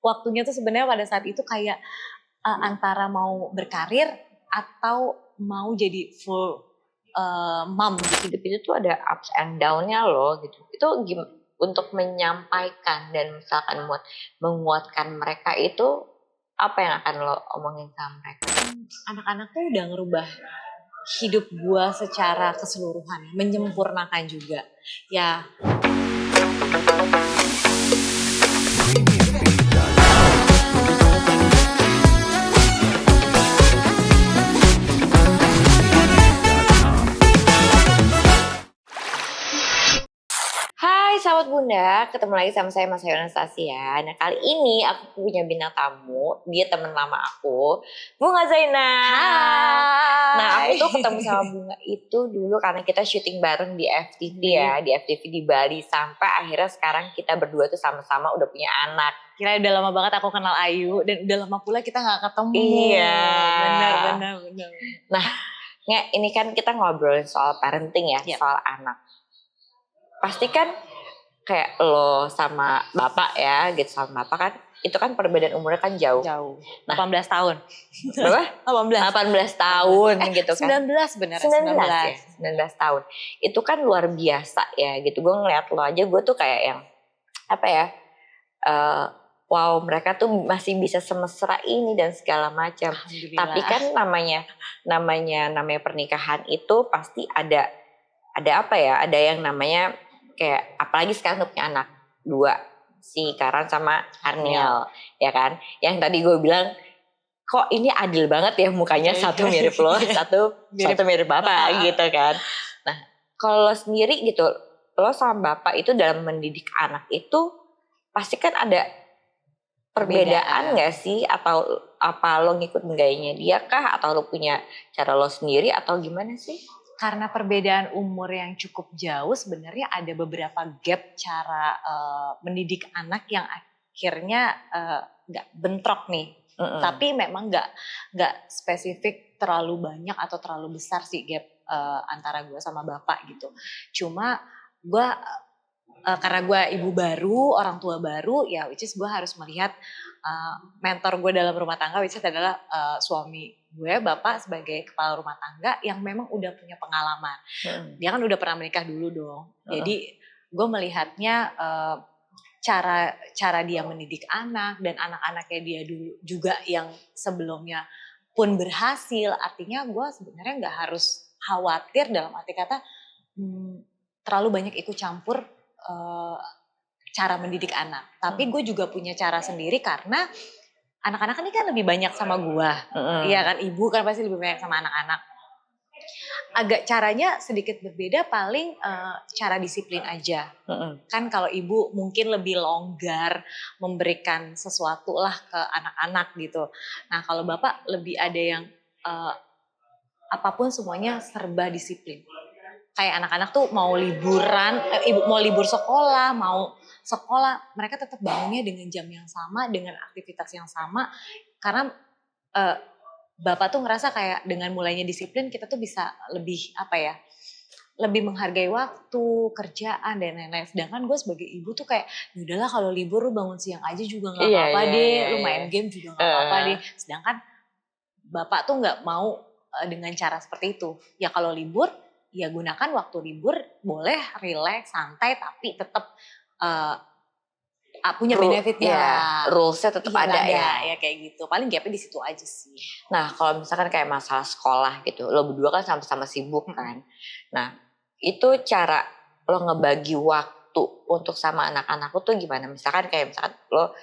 waktunya tuh sebenarnya pada saat itu kayak antara mau berkarir atau mau jadi full mom gitu. Hidup itu tuh ada ups and down-nya loh gitu. Itu untuk menyampaikan dan misalkan menguatkan mereka itu apa yang akan lo omongin sama mereka? Anak-anak tuh udah ngerubah hidup gue secara keseluruhan, menyempurnakan juga. Ya. Hai sahabat Bunda, ketemu lagi sama saya Mas Ayu Anastasia. Nah kali ini aku punya bintang tamu, dia teman lama aku, Bunga Zainab. Hai. Nah aku tuh ketemu sama Bunga itu dulu karena kita syuting bareng di FTV ya, di FTV di Bali. Sampai akhirnya sekarang kita berdua tuh sama-sama udah punya anak. Kira udah lama banget aku kenal Ayu dan udah lama pula kita gak ketemu. Iya. Benar. Nah ini kan kita ngobrolin soal parenting ya, soal anak. Pasti kan kayak lo sama bapak ya gitu, sama bapak kan itu kan perbedaan umurnya kan jauh. Nah, 18 tahun. Berapa? 18 tahun gitu kan. 19 bener. 19 ya, 19 tahun. Itu kan luar biasa ya gitu. Gue ngeliat lo aja gue tuh kayak yang apa ya? Wow, mereka tuh masih bisa semesra ini dan segala macam. Tapi kan namanya pernikahan itu pasti ada apa ya? Ada yang namanya kayak apalagi sekarang tuh punya anak 2, si Karan sama Arniel, ya kan? Yang tadi gue bilang kok ini adil banget ya mukanya, satu mirip lo, satu mirip bapak gitu kan. Nah kalau lo sendiri gitu, lo sama bapak itu dalam mendidik anak itu pasti kan ada perbedaan gak sih? Atau apa lo ngikut gayanya dia kah? Atau lo punya cara lo sendiri atau gimana sih? Karena perbedaan umur yang cukup jauh, sebenarnya ada beberapa gap cara mendidik anak yang akhirnya nggak bentrok nih. Tapi memang nggak spesifik terlalu banyak atau terlalu besar sih gap antara gue sama bapak gitu. Cuma gue karena gue ibu baru, orang tua baru, ya which is gue harus melihat mentor gue dalam rumah tangga, which is adalah suami gue, bapak sebagai kepala rumah tangga yang memang udah punya pengalaman. Dia kan udah pernah menikah dulu dong. Jadi gue melihatnya cara dia mendidik anak dan anak-anaknya dia dulu juga yang sebelumnya pun berhasil. Artinya gue sebenarnya nggak harus khawatir dalam arti kata terlalu banyak ikut campur cara mendidik anak. Tapi gue juga punya cara sendiri karena anak-anak ini kan lebih banyak sama gue. Iya kan, ibu kan pasti lebih banyak sama anak-anak. Agak caranya sedikit berbeda, paling cara disiplin aja. Kan kalau ibu mungkin lebih longgar memberikan sesuatu lah ke anak-anak gitu. Nah kalau bapak lebih ada yang apapun semuanya serba disiplin. Kayak anak-anak tuh mau liburan, mau libur sekolah, mau sekolah, mereka tetap bangunnya dengan jam yang sama, dengan aktivitas yang sama. Karena bapak tuh ngerasa kayak dengan mulainya disiplin, kita tuh bisa lebih lebih menghargai waktu, kerjaan dan lain-lain. Sedangkan gue sebagai ibu tuh kayak, yaudahlah kalau libur lu bangun siang aja juga gak apa-apa deh, lu main game juga gak apa-apa deh. Sedangkan bapak tuh gak mau dengan cara seperti itu. Ya kalau libur, ya gunakan waktu libur, boleh relax, santai, tapi tetap punya benefitnya lah. Rulesnya tetap ada ya. Ya kayak gitu. Paling gapnya di situ aja sih. Nah kalau misalkan kayak masalah sekolah gitu, lo berdua kan sama-sama sibuk kan. Nah itu cara lo ngebagi waktu untuk sama anak-anak lo tuh gimana? Misalkan lo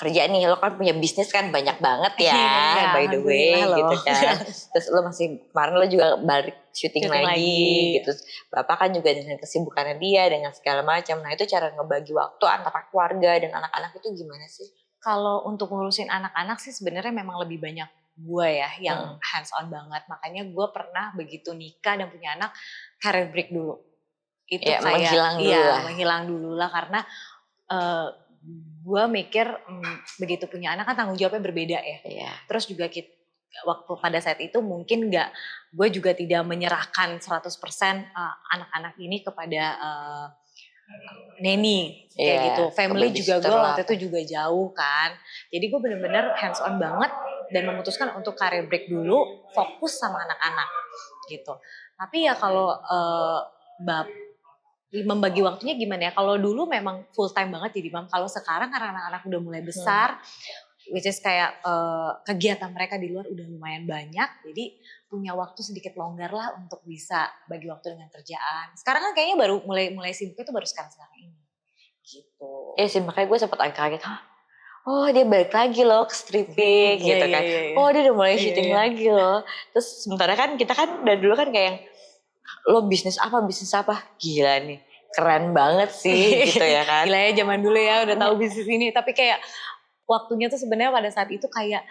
kerja nih, lo kan punya bisnis kan banyak banget ya, by the way gitu kan. Terus lo kemarin lo juga balik syuting lagi gitu. Bapak kan juga dengan kesibukannya dia, dengan segala macam. Nah itu cara ngebagi waktu antara keluarga dan anak-anak itu gimana sih? Kalau untuk ngurusin anak-anak sih sebenarnya memang lebih banyak gue ya yang hands on banget. Makanya gue pernah begitu nikah dan punya anak, career break dulu. Itu ya, kayak menghilang dulu lah karena gue mikir begitu punya anak kan tanggung jawabnya berbeda ya. Terus juga waktu pada saat itu mungkin gue juga tidak menyerahkan 100% anak-anak ini kepada neni kayak gitu. Family juga gue waktu itu juga jauh kan. Jadi gue bener-bener hands on banget dan memutuskan untuk career break dulu, fokus sama anak-anak gitu. Tapi ya kalau membagi waktunya gimana ya? Kalau dulu memang full time banget jadi mam. Kalau sekarang karena anak-anak udah mulai besar, which is kayak kegiatan mereka di luar udah lumayan banyak, jadi punya waktu sedikit longgar lah untuk bisa bagi waktu dengan kerjaan. Sekarang kan kayaknya baru mulai sibuk itu baru sekarang ini. Gitu. Sih makanya gue sempet agak kaget, oh dia balik lagi loh ke stripping gitu kan. Oh dia udah mulai syuting lagi loh. Terus sementara kan kita kan dari dulu kan kayak yang, lo bisnis apa, gila nih keren banget sih gitu ya kan. Gila ya zaman dulu ya udah tahu bisnis ini, tapi kayak waktunya tuh sebenarnya pada saat itu kayak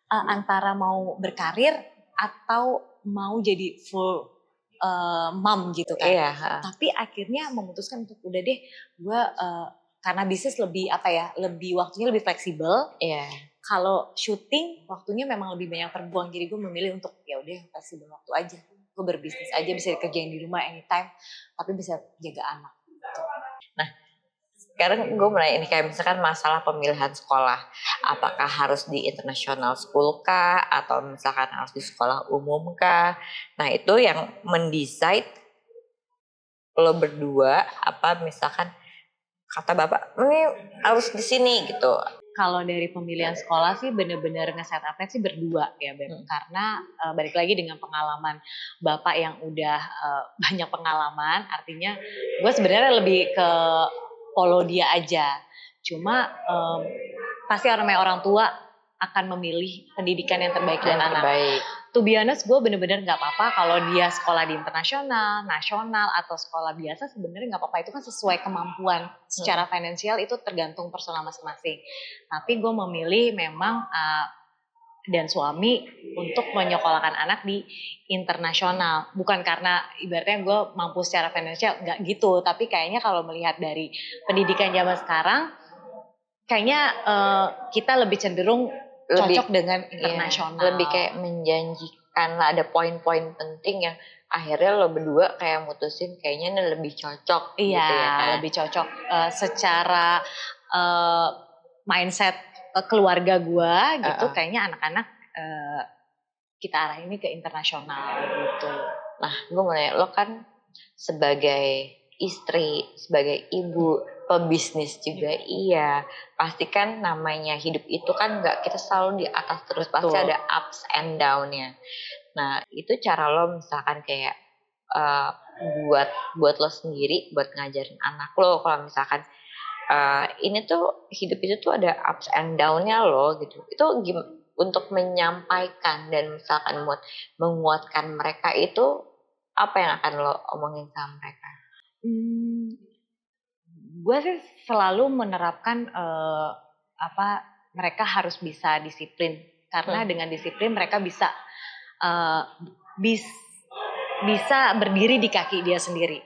antara mau berkarir atau mau jadi full mom gitu kan. Iya. Tapi akhirnya memutuskan untuk udah deh gue karena bisnis lebih lebih waktunya lebih fleksibel. Iya. Kalau syuting waktunya memang lebih banyak terbuang, jadi gue memilih untuk ya udah fleksibel waktu aja. Gue berbisnis aja, bisa kerjain di rumah anytime, tapi bisa jaga anak. Gitu. Nah, sekarang gue mulai ini kayak misalkan masalah pemilihan sekolah, apakah harus di international school kah atau misalkan harus di sekolah umum kah? Nah itu yang mendesain lo berdua, apa misalkan kata bapak ini harus di sini gitu. Kalau dari pemilihan sekolah sih bener-bener nge-set up-nya sih berdua ya Beb. Karena balik lagi dengan pengalaman bapak yang udah banyak pengalaman, artinya gue sebenarnya lebih ke follow dia aja. Cuma pasti orang tua akan memilih pendidikan yang terbaik dan anak. To be honest, gue bener-bener gak apa-apa kalau dia sekolah di internasional, nasional, atau sekolah biasa, sebenarnya gak apa-apa. Itu kan sesuai kemampuan. Secara finansial itu tergantung personal masing-masing. Tapi gue memilih memang dan suami untuk menyekolahkan anak di internasional. Bukan karena ibaratnya gue mampu secara finansial, gak gitu. Tapi kayaknya kalau melihat dari pendidikan zaman sekarang, kayaknya kita lebih cenderung cocok dengan internasional. Iya, lebih kayak menjanjikan lah, ada poin-poin penting yang akhirnya lo berdua kayak mutusin kayaknya ini lebih cocok. Iya, gitu ya kan? lebih cocok secara mindset keluarga gue gitu. Kayaknya anak-anak kita arahin ini ke internasional gitu. Nah, gue mau nanya, lo kan sebagai istri, sebagai ibu, pebisnis juga iya. Pasti kan namanya hidup itu kan nggak kita selalu di atas terus, pasti ada ups and down-nya. Nah, itu cara lo misalkan kayak buat lo sendiri, buat ngajarin anak lo kalau misalkan ini tuh hidup itu tuh ada ups and down-nya lo gitu. Itu untuk menyampaikan dan misalkan buat menguatkan mereka itu apa yang akan lo omongin sama mereka? Gue sih selalu menerapkan mereka harus bisa disiplin, karena dengan disiplin mereka bisa berdiri di kaki dia sendiri.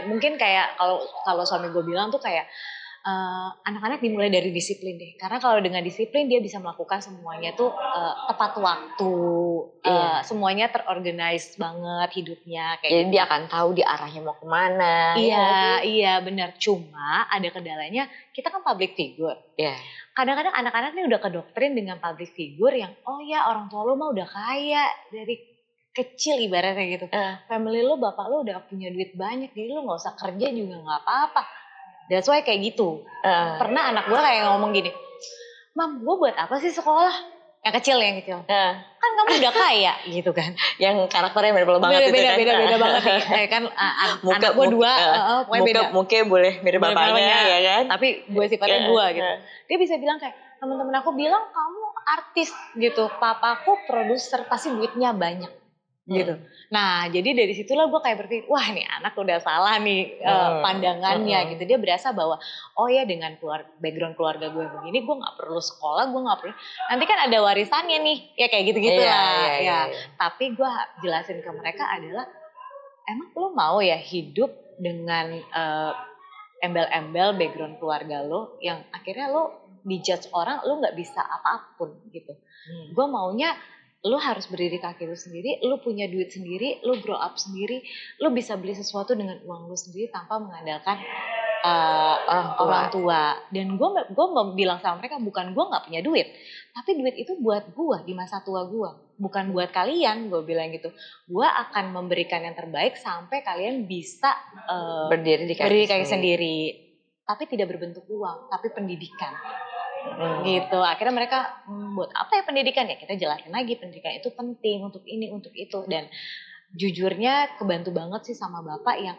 Mungkin kayak kalau suami gue bilang tuh kayak anak-anak dimulai dari disiplin deh, karena kalau dengan disiplin dia bisa melakukan semuanya tuh tepat waktu, semuanya terorganize banget hidupnya kayak. Jadi dia akan tahu di arahnya mau kemana. Iya benar. Cuma ada kendalanya, kita kan public figure. Kadang-kadang anak-anak nih udah kedoktrin dengan public figure yang orang tua lo mah udah kaya dari kecil ibaratnya gitu. Family lo, bapak lo udah punya duit banyak, jadi lo nggak usah kerja juga nggak apa-apa. That's why kayak gitu. Pernah anak gue kayak ngomong gini, Mam, gue buat apa sih sekolah? Yang kecil. Kan kamu udah kaya gitu kan. Yang karakternya beda banget. Beda banget nih. Kan anak gue dua, pokoknya beda. Mukanya boleh mirip bapaknya ya kan. Tapi gue sifatnya gue gitu. Dia bisa bilang kayak, teman-teman aku bilang kamu artis gitu. Papaku produser, pasti duitnya banyak. Gitu. Nah jadi dari situlah gue kayak berpikir, wah nih anak udah salah nih pandangannya gitu. Dia berasa bahwa dengan background keluarga gue begini, gue nggak perlu sekolah, gue nggak perlu. Nanti kan ada warisannya nih, ya kayak gitu-gitu lah. Iya. Tapi gue jelasin ke mereka adalah, emang lo mau ya hidup dengan embel-embel background keluarga lo yang akhirnya lo dijudge orang, lo nggak bisa apa-apun gitu. Gue maunya lo harus berdiri kaki lo sendiri, lo punya duit sendiri, lo grow up sendiri, lo bisa beli sesuatu dengan uang lo sendiri tanpa mengandalkan orang tua. Dan gue bilang sama mereka, bukan gue nggak punya duit, tapi duit itu buat gue di masa tua gue, bukan buat kalian. Gue bilang gitu, gue akan memberikan yang terbaik sampai kalian bisa berdiri di kaki sendiri, tapi tidak berbentuk uang, tapi pendidikan. Gitu. Akhirnya mereka, buat apa ya pendidikan? Ya kita jelasin lagi, pendidikan itu penting untuk ini, untuk itu. Dan jujurnya kebantu banget sih sama bapak yang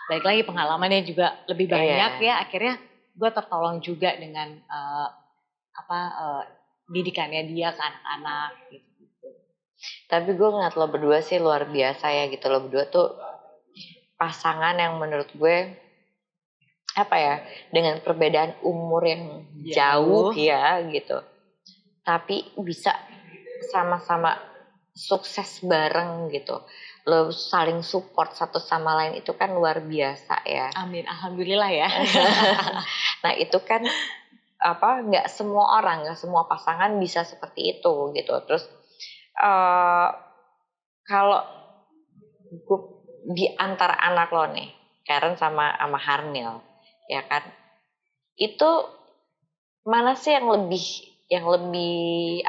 balik lagi pengalamannya juga lebih banyak ya. Akhirnya gue tertolong juga dengan didikannya dia ke anak-anak gitu. Tapi gue ngeliat lo berdua sih luar biasa ya gitu. Lo berdua tuh pasangan yang menurut gue dengan perbedaan umur yang jauh ya gitu, tapi bisa sama-sama sukses bareng gitu. Lo saling support satu sama lain, itu kan luar biasa ya. Amin, alhamdulillah ya. Nah itu kan nggak semua orang, nggak semua pasangan bisa seperti itu gitu. Terus kalau di antara anak lo nih, Karen sama Harnil, ya kan, itu mana sih yang lebih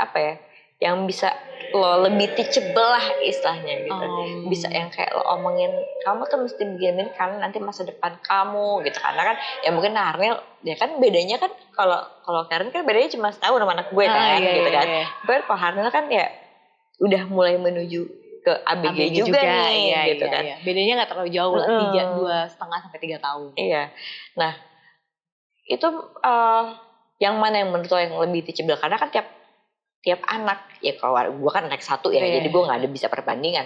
yang bisa lo lebih teachable lah istilahnya gitu. Bisa yang kayak lo omongin, kamu tuh mesti begini karena nanti masa depan kamu gitu. Karena kan ya mungkin Harnil ya kan bedanya kan, kalau Karen kan bedanya cuma setahun sama anak gue kan gitu kan. Tapi kalau Harnil kan ya udah mulai menuju ke ABG juga nih gitu kan. Bedanya nggak terlalu jauh lah, 2,5 sampai 3 tahun. Iya. Nah itu yang mana yang menurut lo yang lebih teachable? Karena kan tiap anak ya, kalau gue kan anak satu ya, jadi gue nggak ada bisa perbandingan.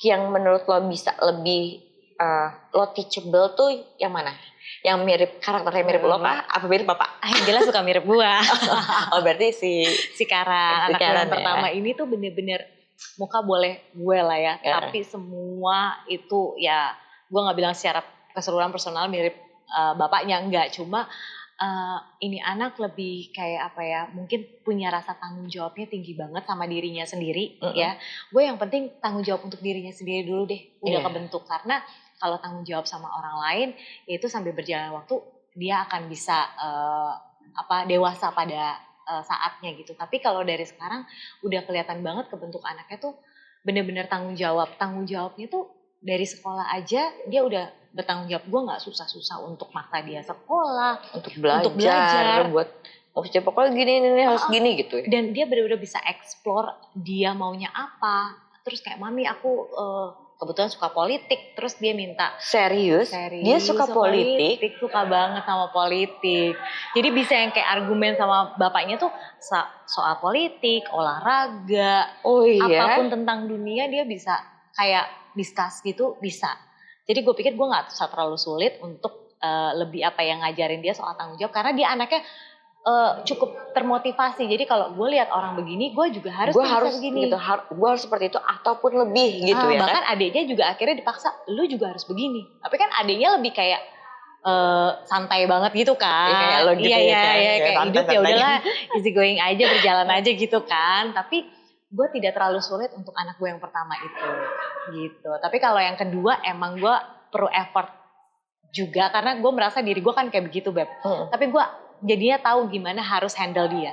Yang menurut lo bisa lebih lo teachable tuh yang mana? Yang mirip karakternya mirip lo kah? Apa mirip bapak? Jelas suka mirip gue. Oh berarti si Karen, anak yang pertama ini tuh bener-bener muka boleh gue lah ya, tapi semua itu ya gue nggak bilang secara keseluruhan personal mirip bapaknya, enggak. Cuma ini anak lebih kayak mungkin punya rasa tanggung jawabnya tinggi banget sama dirinya sendiri ya. Gue yang penting tanggung jawab untuk dirinya sendiri dulu deh, udah kebentuk. Karena kalau tanggung jawab sama orang lain, itu sambil berjalan waktu dia akan bisa dewasa pada saatnya gitu. Tapi kalau dari sekarang udah kelihatan banget kebentuk anaknya tuh bener-bener tanggung jawab. Tanggung jawabnya tuh dari sekolah aja dia udah bertanggung jawab. Gue nggak susah-susah untuk maksa dia sekolah, untuk belajar. Buat pokoknya gini harus gini gitu ya. Dan dia bener-bener bisa explore dia maunya apa. Terus kayak mami aku kebetulan suka politik, terus dia minta serius dia suka politik, suka banget sama politik. Jadi bisa yang kayak argumen sama bapaknya tuh soal politik, olahraga, apapun tentang dunia dia bisa kayak discuss gitu, bisa. Jadi gue pikir gue nggak terlalu sulit untuk lebih ngajarin dia soal tanggung jawab, karena dia anaknya cukup termotivasi. Jadi kalau gue lihat orang begini, gue juga harus begini. Gitu, gue harus seperti itu ataupun lebih gitu ya. Bahkan adiknya juga akhirnya dipaksa, lu juga harus begini. Tapi kan adiknya lebih kayak santai banget gitu kan. Kayak lo gitu kayak hidup ya udahlah, easy going aja, berjalan aja gitu kan. Tapi gue tidak terlalu sulit untuk anak gue yang pertama itu gitu. Tapi kalau yang kedua emang gue perlu effort juga, karena gue merasa diri gue kan kayak begitu Beb. Tapi gue jadinya tahu gimana harus handle dia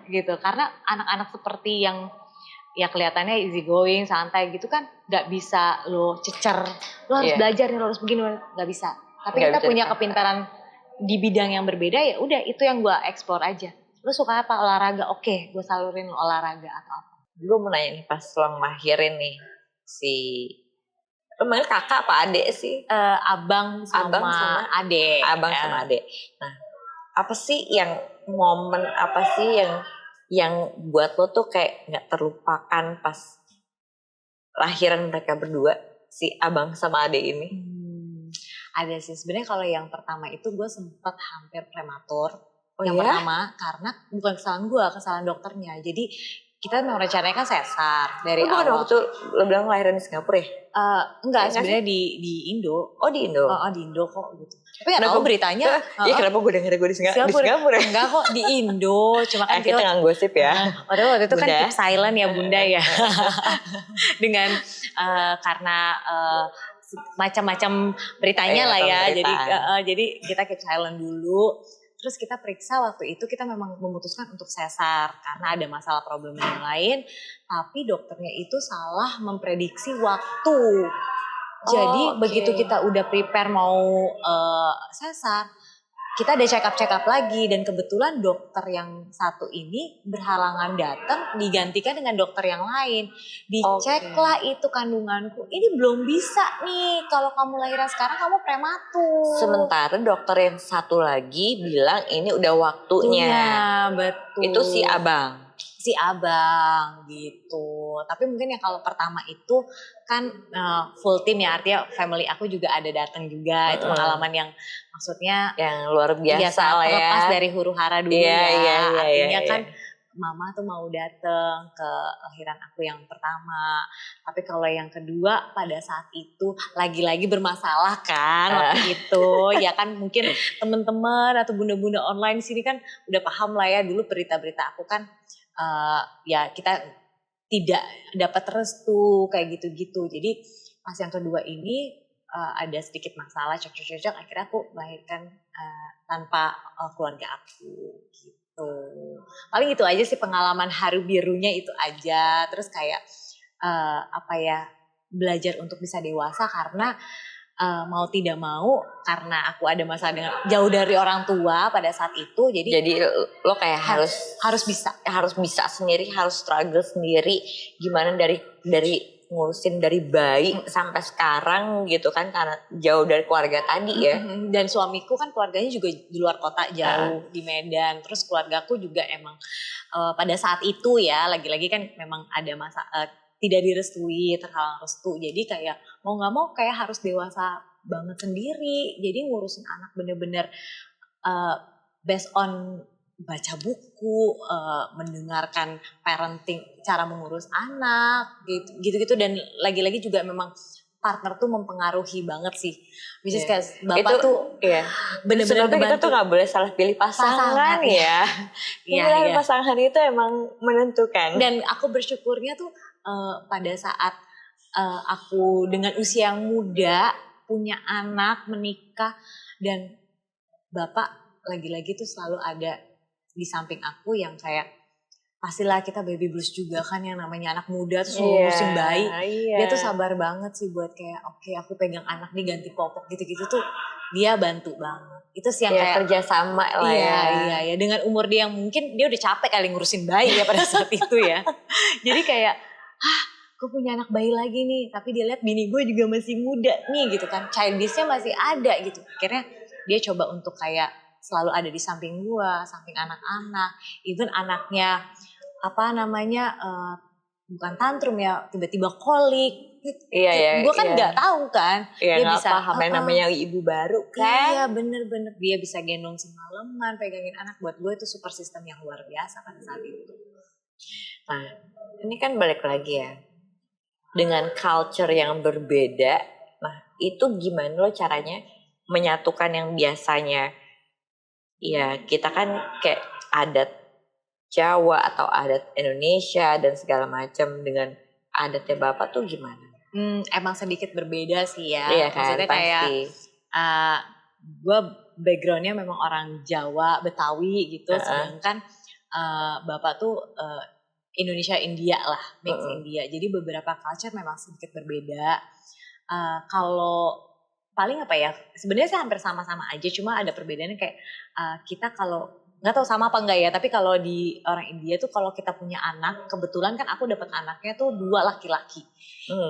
gitu. Karena anak-anak seperti yang ya kelihatannya easy going, santai gitu kan, gak bisa lo cecer, lo harus belajar nih, lo harus begini, gak bisa. Tapi kita punya kepintaran di bidang yang berbeda, ya udah itu yang gue explore aja. Lo suka apa? Olahraga, oke, gue salurin lo olahraga atau apa. Gue mau nanya nih, pas lo ngelahirin nih lo manggil kakak apa adek sih? Abang sama adek. Abang sama adek. Nah, apa sih yang momen yang buat lo tuh kayak nggak terlupakan pas lahiran mereka berdua, si abang sama adek ini? Ada sih sebenarnya. Kalau yang pertama itu gue sempat hampir prematur. Pertama karena bukan kesalahan gue, kesalahan dokternya. Jadi kita memang rencananya kan sesar dari awal. Bukan waktu lo bilang lahiran di Singapura ya? Enggak, sebenarnya di Indo. Oh di Indo? Di Indo kok gitu. Tapi gak tahu beritanya. Iya kenapa gue dengar gue di Singapura? Enggak kok, di Indo. Cuma kan kita nggak gosip ya. Waktu itu kan keep silent ya bunda ya. Dengan karena macam-macam beritanya Iya, lah ya. pemberitaan. Jadi kita keep silent dulu. Terus kita periksa waktu itu kita memang memutuskan untuk sesar karena ada masalah problem yang lain. Tapi dokternya itu salah memprediksi waktu. Jadi oke. begitu kita udah prepare mau sesar, kita ada check up lagi dan kebetulan dokter yang satu ini berhalangan datang digantikan dengan dokter yang lain. Diceklah itu kandunganku, ini belum bisa nih kalau kamu lahiran sekarang kamu prematur. Sementara dokter yang satu lagi bilang ini udah waktunya. Betul. Itu si abang gitu. Tapi mungkin yang kalau pertama itu kan full team ya, artinya family aku juga ada datang juga. Itu pengalaman yang maksudnya yang luar biasa lah ya. Terlepas dari huru hara dulu artinya kan mama tuh mau datang ke lahiran aku yang pertama. Tapi kalau yang kedua pada saat itu lagi-lagi bermasalah kan waktu itu. Ya kan mungkin teman-teman atau bunda-bunda online di sini kan udah paham lah ya, dulu berita-berita aku kan ya kita tidak dapat restu kayak gitu-gitu. Jadi pas yang kedua ini ada sedikit masalah cocok-cocok, akhirnya aku melahirkan tanpa keluarga aku gitu. Paling itu aja sih pengalaman haru birunya itu aja. Terus kayak belajar untuk bisa dewasa karena mau tidak mau karena aku ada masalah dengan jauh dari orang tua pada saat itu, jadi lo kayak harus bisa sendiri, harus struggle sendiri gimana dari ngurusin dari bayi sampai sekarang gitu kan, karena jauh dari keluarga tadi ya. Dan suamiku kan keluarganya juga di luar kota jauh di Medan, terus keluargaku juga emang pada saat itu ya lagi-lagi kan memang ada tidak direstui, terhalang restu. Jadi kayak mau gak mau kayak harus dewasa banget sendiri. Jadi ngurusin anak bener-bener based on baca buku, mendengarkan parenting, cara mengurus anak, gitu-gitu. Dan lagi-lagi juga memang partner tuh mempengaruhi banget sih. Which is kayak bapak tuh bener-bener ngebantu. Kita tuh gak boleh salah pilih pasangan ya. Pilihan pasangan itu emang menentukan. Dan aku bersyukurnya tuh pada saat aku dengan usia yang muda punya anak, menikah, dan bapak lagi-lagi tuh selalu ada di samping aku yang kayak pastilah kita baby blues juga kan, yang namanya anak muda terus ngurusin bayi. Dia tuh sabar banget sih buat kayak oke, aku pegang anak nih ganti popok gitu-gitu tuh dia bantu banget. Itu sih yang kayak kerjasama lah ya. Dengan umur dia yang mungkin dia udah capek kali ngurusin bayi ya pada saat itu ya. Jadi kayak gue punya anak bayi lagi nih, tapi dia lihat bini gue juga masih muda nih gitu kan, childishnya masih ada gitu. Akhirnya dia coba untuk kayak selalu ada di samping gue, samping anak-anak, even anaknya bukan tantrum ya, tiba-tiba kolik. Gue kan nggak tahu kan, dia bisa paham namanya ibu baru kan. Iya bener-bener dia bisa gendong semalaman, pegangin anak. Buat gue itu super system yang luar biasa pada saat itu. Nah ini kan balik lagi ya, dengan culture yang berbeda. Nah itu gimana lo caranya menyatukan yang biasanya ya kita kan kayak adat Jawa atau adat Indonesia dan segala macam dengan adatnya bapak tuh gimana? Emang sedikit berbeda sih ya. Iya kan, maksudnya kayak gue backgroundnya memang orang Jawa Betawi gitu, sedangkan bapak tuh Indonesia India lah, mix India. Jadi beberapa culture memang sedikit berbeda. Kalau paling sebenarnya sih hampir sama-sama aja, cuma ada perbedaannya kayak kita kalau nggak tahu sama apa enggak ya, tapi kalau di orang India tuh kalau kita punya anak, kebetulan kan aku dapat anaknya tuh 2 laki-laki.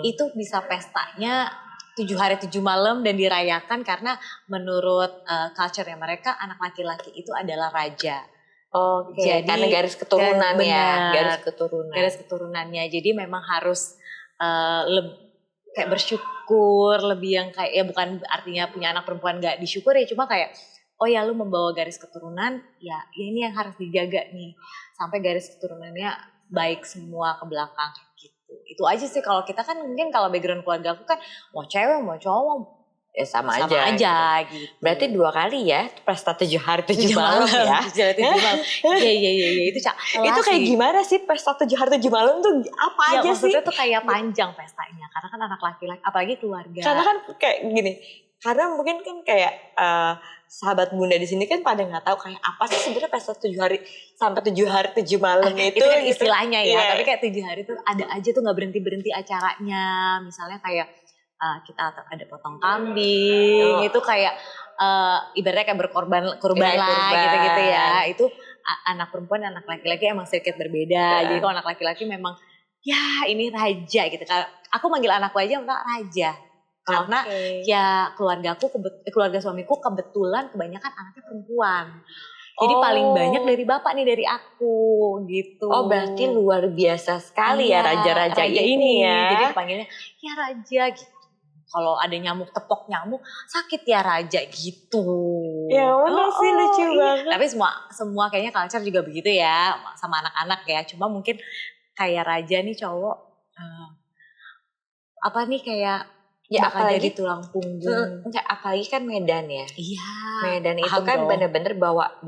Itu bisa pestanya 7 hari 7 malam dan dirayakan karena menurut culture-nya mereka anak laki-laki itu adalah raja. Jadi karena garis keturunan garis keturunannya. Jadi memang harus kayak bersyukur, lebih yang kayak ya bukan artinya punya anak perempuan gak disyukur ya, cuma kayak oh ya lu membawa garis keturunan, ya ini yang harus dijaga nih sampai garis keturunannya baik semua ke belakang gitu. Itu aja sih. Kalau kita kan mungkin kalau background keluarga aku kan mau cewek mau cowok ya sama sama aja. aja gitu. Berarti 2 kali ya pesta 7 hari 7 malam ya. 7 hari 7 malam. Iya itu Itu kayak gimana sih pesta 7 hari 7 malam tuh apa ya, aja sih? maksudnya tuh kayak panjang pestanya karena kan anak laki-laki apalagi keluarga. Karena kan kayak gini, karena mungkin kan kayak sahabat bunda di sini kan pada nggak tahu kayak apa sih sebenarnya pesta 7 hari sampai 7 hari 7 malam itu kan gitu. istilahnya ya, Iya. tapi kayak 7 hari tuh ada aja tuh nggak berhenti acaranya. Misalnya kayak kita ada potong kambing, itu kayak ibaratnya kayak kurban lah gitu-gitu ya. Itu anak perempuan anak laki-laki emang sedikit berbeda. Jadi kalau anak laki-laki memang ya ini raja gitu. Aku manggil anakku aja raja. Karena ya keluarga suamiku kebetulan kebanyakan anaknya perempuan. Jadi paling banyak dari bapak nih, dari aku gitu. Oh berarti luar biasa sekali ya raja-raja ini ya. Jadi dipanggilnya ya raja gitu. Kalau ada nyamuk, tepok nyamuk, sakit ya raja gitu. Ya mana sih lucu banget. Tapi semua kayaknya culture juga begitu ya sama anak-anak ya. Cuma mungkin kayak raja nih cowok apa nih kayak ya apalagi jadi tulang punggung. Apalagi kan Medan ya. Iya. Medan itu kan bener-bener bawa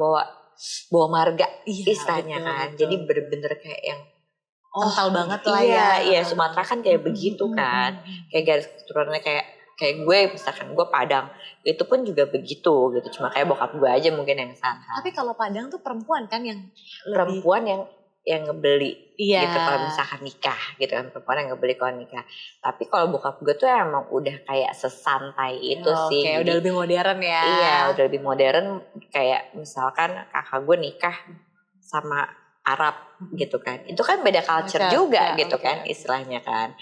marga istilahnya kan. Betul. Jadi bener-bener kayak yang kental banget lah ya. Iya Sumatera kan kayak begitu kan. Kayak garis keturunannya kayak gue misalkan gue Padang. Itu pun juga begitu gitu. Cuma kayak bokap gue aja mungkin yang sana. Tapi kalau Padang tuh perempuan kan yang perempuan yang ngebeli gitu kalau misalkan nikah gitu kan, perempuan yang ngebeli kalau nikah. Tapi kalau bokap gue tuh emang udah kayak sesantai itu sih. Kayak udah lebih modern ya. Iya udah lebih modern. Kayak misalkan kakak gue nikah sama Arab gitu kan, itu kan beda culture juga gitu kan istilahnya kan.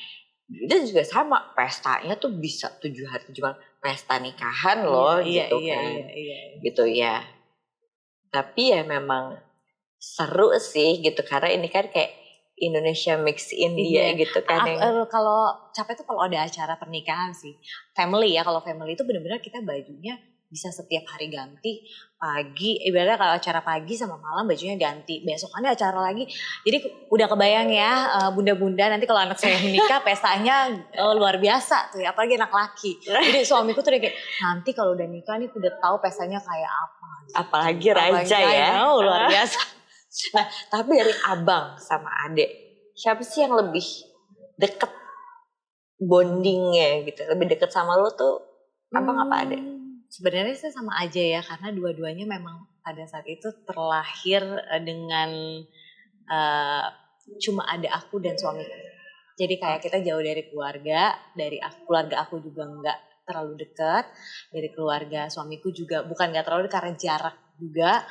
Itu juga sama, pestanya tuh bisa 7 hari 7 malam, pesta nikahan loh gitu kan. Gitu ya. Tapi ya memang seru sih gitu karena ini kan kayak Indonesia mix India gitu kan. Kalau capek tuh kalau ada acara pernikahan sih, family ya. Kalau family itu benar-benar kita bajunya bisa setiap hari ganti, pagi ibaratnya kalau acara pagi sama malam bajunya ganti, besokannya acara lagi. Jadi udah kebayang ya bunda-bunda nanti kalau anak saya menikah pestanya luar biasa tuh ya, apalagi anak laki. Jadi suamiku tuh kayak nanti kalau udah nikah nih udah tahu pestanya kayak apa gitu. Apalagi raja ya. Luar biasa. Nah tapi dari abang sama adek siapa sih yang lebih deket bondingnya gitu, lebih deket sama lo tuh abang apa adek? Sebenarnya sih sama aja ya, karena dua-duanya memang pada saat itu terlahir dengan cuma ada aku dan suamiku. Jadi kayak kita jauh dari keluarga, keluarga aku juga nggak terlalu dekat, dari keluarga suamiku juga bukan nggak terlalu dekat karena jarak juga.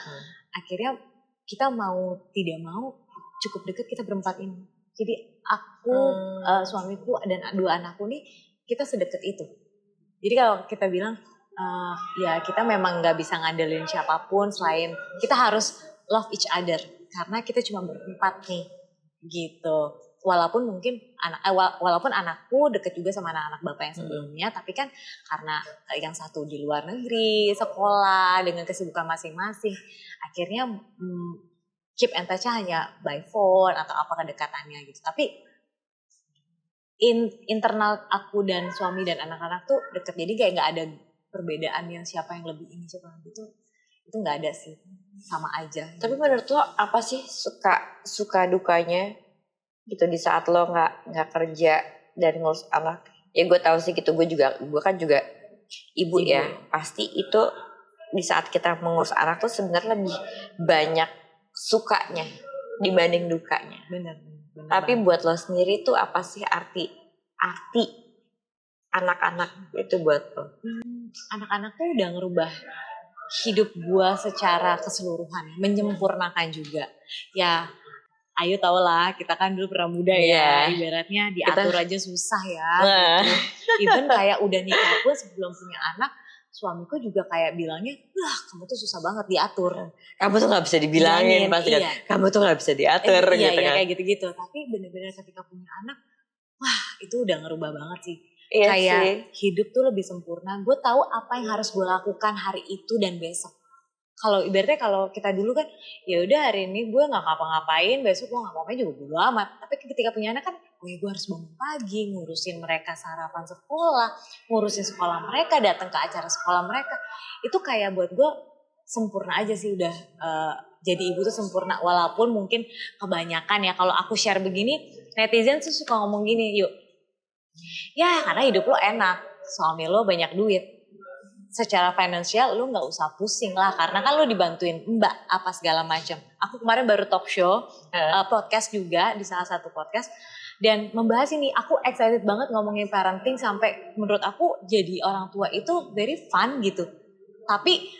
Akhirnya kita mau tidak mau cukup dekat kita berempat ini. Jadi aku, suamiku dan 2 anakku nih kita sedekat itu. Jadi kalau kita bilang ya kita memang nggak bisa ngandelin siapapun selain kita harus love each other karena kita cuma berempat nih gitu. Walaupun mungkin walaupun anakku deket juga sama anak-anak bapak yang sebelumnya, tapi kan karena yang satu di luar negeri sekolah dengan kesibukan masing-masing, akhirnya keep in touch hanya by phone atau apa kedekatannya gitu. Tapi internal aku dan suami dan anak-anak tuh deket, jadi kayak nggak ada perbedaan yang siapa yang lebih ini siapa yang itu nggak ada sih, sama aja. Tapi menurut lo apa sih suka dukanya gitu di saat lo nggak kerja dan ngurus anak? Ya gue tahu sih gitu, gue kan juga ibu ya, pasti itu di saat kita mengurus anak tuh sebenarnya lebih banyak sukanya dibanding dukanya. Bener. Tapi buat lo sendiri tuh apa sih arti anak-anak itu buat lo? Anak-anak tuh udah ngerubah hidup gue secara keseluruhan, menyempurnakan juga. Ya, ayo tau lah, kita kan dulu pernah muda ya, ibaratnya diatur aja susah ya. Gitu. Even kayak udah nikah pun sebelum punya anak, suamiku juga kayak bilangnya, wah kamu tuh susah banget diatur. Kamu tuh gak bisa dibilangin pasti kan, kamu tuh gak bisa diatur gitu kan. Kayak gitu-gitu, tapi bener-bener ketika punya anak, wah itu udah ngerubah banget sih. Iya kayak sih. Hidup tuh lebih sempurna. Gue tahu apa yang harus gue lakukan hari itu dan besok. Kalau ibaratnya kalau kita dulu kan, ya udah hari ini gue nggak ngapa-ngapain, besok gue nggak ngapain juga bodo amat. Tapi ketika punya anak kan gue harus bangun pagi, ngurusin mereka sarapan sekolah, ngurusin sekolah mereka, datang ke acara sekolah mereka. Itu kayak buat gue sempurna aja sih udah jadi ibu tuh sempurna. Walaupun mungkin kebanyakan ya kalau aku share begini, netizen tuh suka ngomong gini, yuk. Ya karena hidup lo enak, suami lo banyak duit. Secara finansial lu nggak usah pusing lah karena kan lu dibantuin mbak apa segala macam. Aku kemarin baru talk show, podcast juga di salah satu podcast dan membahas ini. Aku excited banget ngomongin parenting sampai menurut aku jadi orang tua itu very fun gitu. Tapi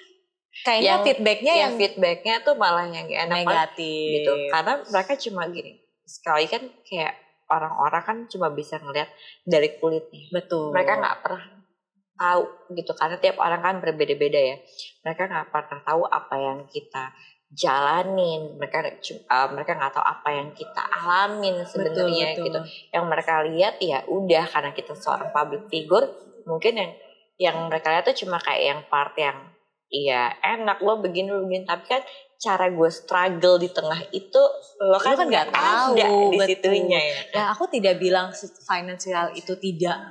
kayaknya feedbacknya tuh malah yang enak negatif gitu. Karena mereka cuma gini, sekali kan kayak orang-orang kan cuma bisa ngeliat dari kulitnya. Betul. Mereka nggak pernah tahu gitu karena tiap orang kan berbeda-beda ya. Mereka nggak pernah tahu apa yang kita jalanin. Mereka nggak tahu apa yang kita alamin sebenarnya gitu. Yang mereka lihat ya udah karena kita seorang public figure, mungkin yang mereka lihat tuh cuma kayak yang part yang iya enak lo begini tapi kan cara gue struggle di tengah itu lo kan nggak tahu di situnya ya. Nah aku tidak bilang finansial itu tidak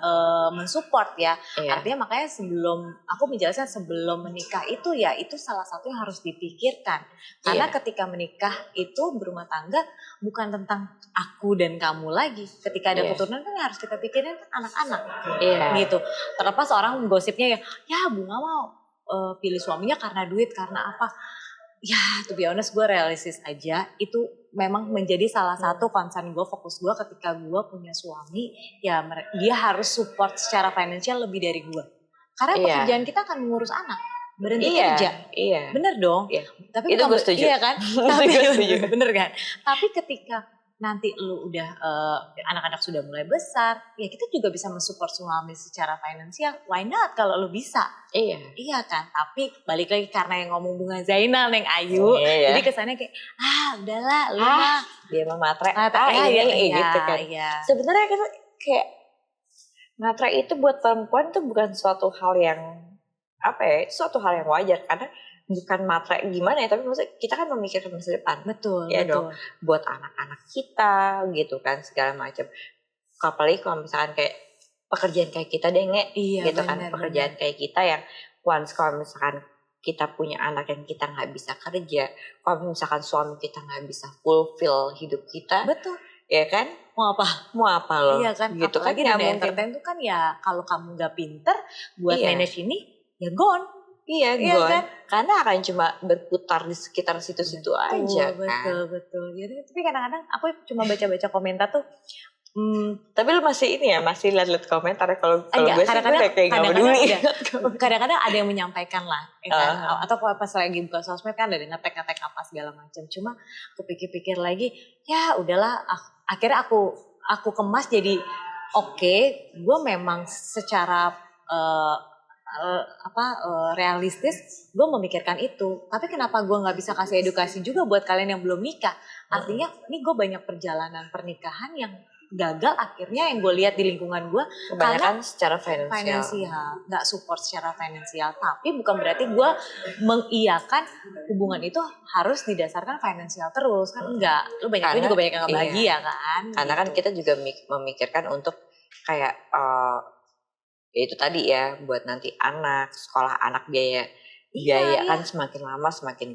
mensupport ya. Artinya makanya sebelum aku menjelaskan sebelum menikah itu ya itu salah satu yang harus dipikirkan. Karena ketika menikah itu berumah tangga bukan tentang aku dan kamu lagi. Ketika ada keturunan kan harus kita pikirin kan anak-anak gitu. Terlepas orang gosipnya ya Bunga mau pilih suaminya karena duit karena apa. Ya, to be honest gue realistis aja. Itu memang menjadi salah satu concern gue, fokus gue ketika gue punya suami. Ya dia harus support secara finansial lebih dari gue. Karena pekerjaan kita akan mengurus anak. Berhenti kerja. Iya. Bener dong. Iya. Tapi itu gue setuju. Iya kan? Tapi bener kan? Tapi ketika nanti lu udah anak-anak sudah mulai besar, ya kita juga bisa mensupport suami secara finansial. Why not kalau lu bisa? Iya kan? Tapi balik lagi karena yang ngomong Bunga Zainal, Neng Ayu, jadi kesannya kayak udahlah lu mah dia mah matre. Gitu kan. Sebenarnya kita kayak matre itu buat perempuan tuh bukan suatu hal yang suatu hal yang wajar karena bukan matre gimana ya, tapi maksudnya kita kan memikirkan masa depan. Betul. Dong, buat anak-anak kita gitu kan segala macam. Apalagi kalau misalkan kayak pekerjaan kayak kita deh gitu kan, pekerjaan kayak kita yang once kalau misalkan kita punya anak yang kita nggak bisa kerja, kalau misalkan suami kita nggak bisa fulfill hidup kita, betul. Ya kan? Mau apa lo? Iya kan? Gitu kan nggak mungkin. Entertain itu kan ya kalau kamu nggak pinter buat manage ini ya gone. Iya kan? Karena akan cuma berputar di sekitar situ-situ aja kan. Betul. Jadi, tapi kadang-kadang aku cuma baca-baca komentar tuh. Tapi lu masih masih lihat komentar kalau gue kadang-kadang kayak nggak peduli. Kadang-kadang ada yang menyampaikan lah, ya kan? Atau pas lagi buka sosmed kan ada ngetek apa segala macam. Cuma aku pikir-pikir lagi, ya udahlah. Akhirnya aku kemas jadi oke, gue memang secara realistis gue memikirkan itu. Tapi kenapa gue nggak bisa kasih edukasi juga buat kalian yang belum nikah? Artinya ini gue banyak perjalanan pernikahan yang gagal akhirnya yang gue lihat di lingkungan gue kebanyakan secara finansial nggak support secara finansial. Tapi bukan berarti gue mengiyakan hubungan itu harus didasarkan finansial terus kan enggak. Lu juga banyak yang bahagia kan. Karena kan kita juga memikirkan untuk kayak itu tadi ya buat nanti anak sekolah anak biaya kan semakin lama semakin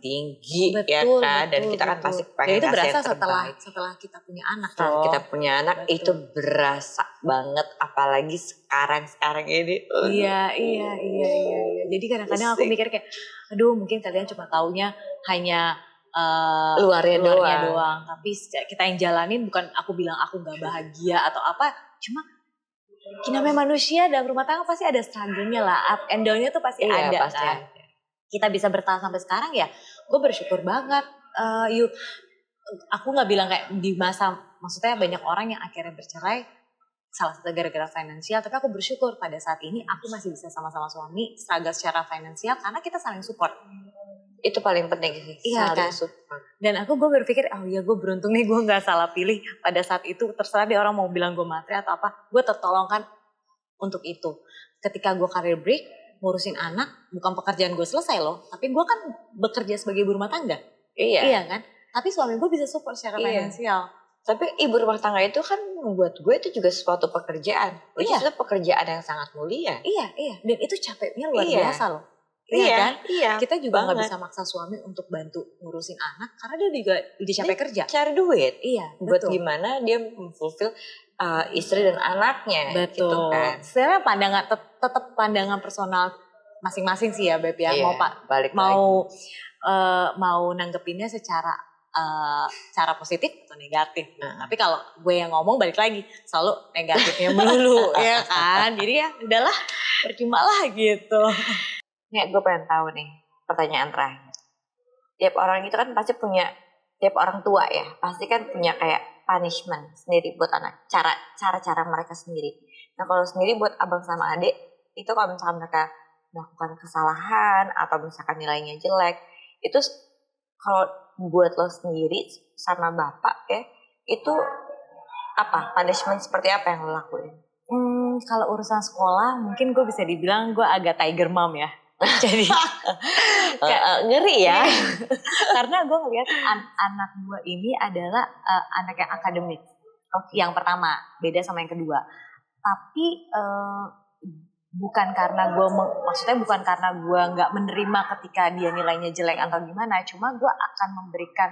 tinggi. Betul, ya kan dan kita kan pasti pengen itu berasa setelah kita punya anak kita punya anak itu berasa banget apalagi sekarang ini iya jadi kadang-kadang aku mikir kayak aduh mungkin kalian cuma taunya hanya luarnya doang tapi kita yang jalanin bukan aku bilang aku nggak bahagia atau apa cuma namanya manusia dalam rumah tangga pasti ada struggle-nya lah, up and down-nya tuh pasti ada pasti kan. Kita bisa bertahan sampai sekarang ya, gue bersyukur banget. Aku nggak bilang kayak di masa, maksudnya banyak orang yang akhirnya bercerai, salah satu gara-gara finansial, tapi aku bersyukur pada saat ini aku masih bisa sama-sama suami, struggle secara finansial karena kita saling support. Itu paling penting sih, saling support. Dan gue berpikir, gue beruntung nih gue gak salah pilih pada saat itu. Terserah dia orang mau bilang gue matre atau apa, gue tertolongkan untuk itu. Ketika gue career break, ngurusin anak, bukan pekerjaan gue selesai loh. Tapi gue kan bekerja sebagai ibu rumah tangga. Iya kan? Tapi suami gue bisa support secara finansial. Tapi ibu rumah tangga itu kan buat gue itu juga suatu pekerjaan. Which Iya. is itu pekerjaan yang sangat mulia. Iya. Dan itu capeknya luar Iya. biasa loh. Iya kan? Iya. Kita juga nggak banget. bisa maksa suami untuk bantu ngurusin anak karena dia juga udah capek kerja. Cari duit. Iya, Buat betul. gimana dia memfulfill istri dan anaknya. Betul. Gitu kan. Sebenarnya pandangan tetap pandangan personal masing-masing sih ya Beb ya. Iya, balik mau nanggepinnya secara cara positif atau negatif. Tapi kalau gue yang ngomong balik lagi selalu negatifnya melulu ya kan. Jadi ya udahlah percuma lah gitu. Nih gue pengen tahu nih pertanyaan terakhir. Tiap orang itu kan pasti punya, tiap orang tua ya pasti kan punya kayak punishment sendiri buat anak. Cara mereka sendiri. Nah kalau sendiri buat abang sama adik itu kalau misalkan mereka melakukan kesalahan atau misalkan nilainya jelek, itu kalau buat lo sendiri sama bapak ya itu apa punishment seperti apa yang lo lakuin? Kalau urusan sekolah mungkin gue bisa dibilang gue agak tiger mom ya. Jadi ngeri ya. Karena gue ngeliat anak gue ini adalah anak yang akademik. Yang pertama beda sama yang kedua. Tapi bukan karena bukan karena gue nggak menerima ketika dia nilainya jelek atau gimana. Cuma gue akan memberikan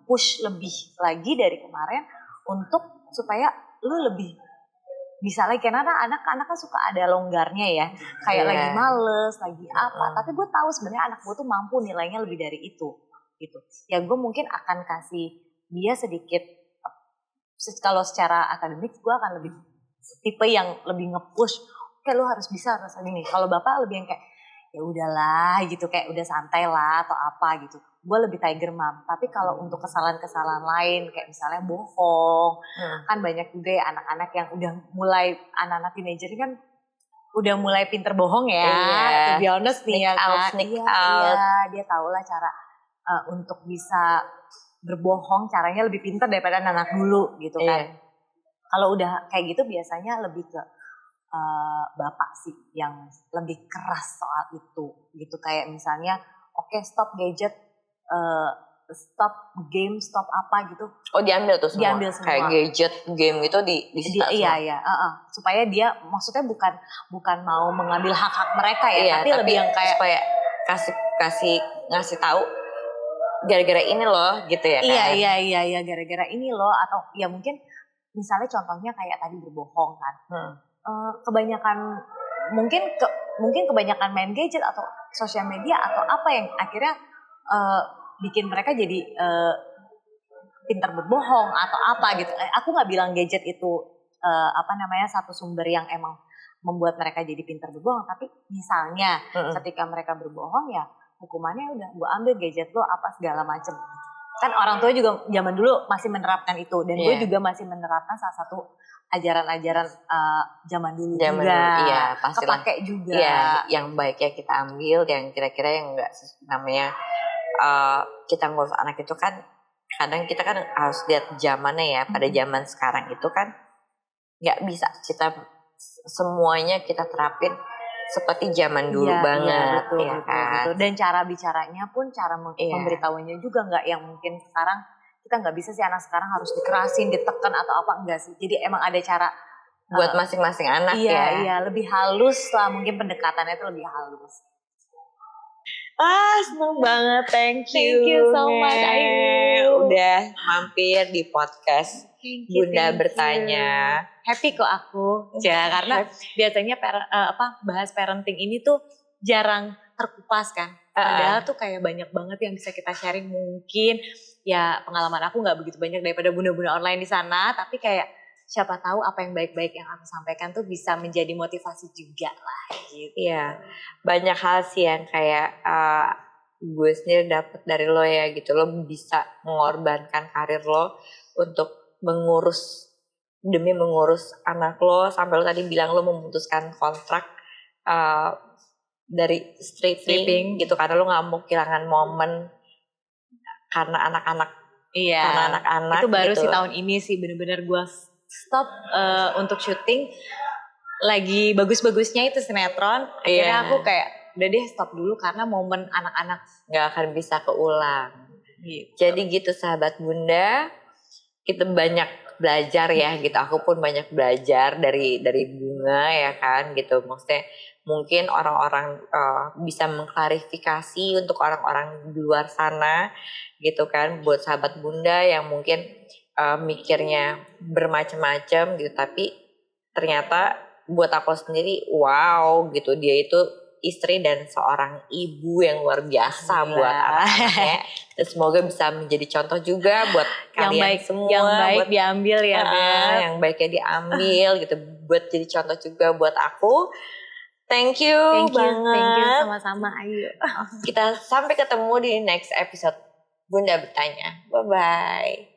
push lebih lagi dari kemarin untuk supaya lu lebih bisa lagi. Karena anak-anak kan suka ada longgarnya ya, kayak lagi males, lagi apa. Tapi gue tahu sebenarnya anak gue tuh mampu nilainya lebih dari itu, gitu. Ya gue mungkin akan kasih dia sedikit. Kalau secara akademik gue akan lebih tipe yang lebih nge-push. Kayak lu harus bisa harus gini. Kalau bapak lebih yang kayak ya udahlah gitu, kayak udah santai lah atau apa gitu. Gue lebih tiger mom. Tapi kalau untuk kesalahan-kesalahan lain kayak misalnya bohong, kan banyak juga ya anak-anak yang udah mulai, anak-anak teenager kan udah mulai pinter bohong ya. To be honest nih ya kan. Iya, dia tahu lah cara untuk bisa berbohong, caranya lebih pinter daripada anak dulu gitu kan. Kalau udah kayak gitu biasanya lebih ke bapak sih yang lebih keras soal itu gitu. Kayak misalnya stop gadget, stop game, stop apa gitu. Oh diambil tuh semua? Diambil semua. Kayak gadget, game itu disita semua? Iya. Supaya dia, maksudnya bukan mau mengambil hak-hak mereka ya, tapi lebih yang kayak supaya ngasih tahu gara-gara ini loh gitu ya kan? Iya, gara-gara ini loh. Atau ya mungkin misalnya contohnya kayak tadi berbohong kan. Kebanyakan mungkin kebanyakan main gadget atau sosial media atau apa yang akhirnya bikin mereka jadi pintar berbohong atau apa gitu. Aku nggak bilang gadget itu satu sumber yang emang membuat mereka jadi pintar berbohong, tapi misalnya ketika mereka berbohong ya hukumannya udah gue ambil gadget lo apa segala macem. Kan orang tua juga zaman dulu masih menerapkan itu, dan gue juga masih menerapkan salah satu ajaran-ajaran zaman dulu juga. Iya, pastilah. Kepake juga. Iya, yang baiknya kita ambil, yang kira-kira yang enggak namanya kita ngurus anak itu kan kadang kita kan harus lihat zamannya ya. Pada zaman sekarang itu kan nggak bisa kita semuanya kita terapin seperti zaman dulu banget. Betul. Dan cara bicaranya pun, cara memberitahunya juga nggak yang mungkin sekarang. Kita nggak bisa sih anak sekarang harus dikerasin, ditekan atau apa, enggak sih. Jadi emang ada cara buat masing-masing anak ya. Iya, lebih halus lah, mungkin pendekatannya itu lebih halus. Seneng banget, thank you so much Ayu. Udah mampir di podcast Bunda Bertanya. Happy kok aku ya, karena biasanya bahas parenting ini tuh jarang terkupas kan. Padahal tuh kayak banyak banget yang bisa kita sharing. Mungkin ya pengalaman aku nggak begitu banyak daripada bunda-bunda online di sana, tapi kayak siapa tahu apa yang baik-baik yang aku sampaikan tuh bisa menjadi motivasi juga lah gitu. Iya, banyak hal sih yang kayak gue sendiri dapet dari lo ya gitu. Lo bisa mengorbankan karir lo untuk demi mengurus anak lo, sampai lo tadi bilang lo memutuskan kontrak dari stripping gitu karena lo nggak mau kehilangan momen karena anak-anak. Iya. Karena anak-anak itu baru gitu. sih tahun ini sih bener-bener gue stop untuk syuting. Lagi bagus-bagusnya itu sinetron. Akhirnya aku kayak udah deh stop dulu karena momen anak-anak nggak akan bisa keulang. Gitu. Jadi gitu sahabat Bunda, kita banyak belajar ya gitu. Aku pun banyak belajar dari Bunga ya kan gitu. Maksudnya mungkin orang-orang bisa mengklarifikasi untuk orang-orang di luar sana gitu kan, buat sahabat Bunda yang mungkin mikirnya bermacam-macam gitu, tapi ternyata buat aku sendiri wow gitu, dia itu istri dan seorang ibu yang luar biasa buat anak-anaknya. Dan semoga bisa menjadi contoh juga buat yang kalian baik, semua. yang baik buat, diambil ya Beb. yang baiknya diambil gitu, buat jadi contoh juga buat aku. Thank you banget. Sama-sama. Ayo. Kita sampai ketemu di next episode Bunda Bertanya. Bye-bye.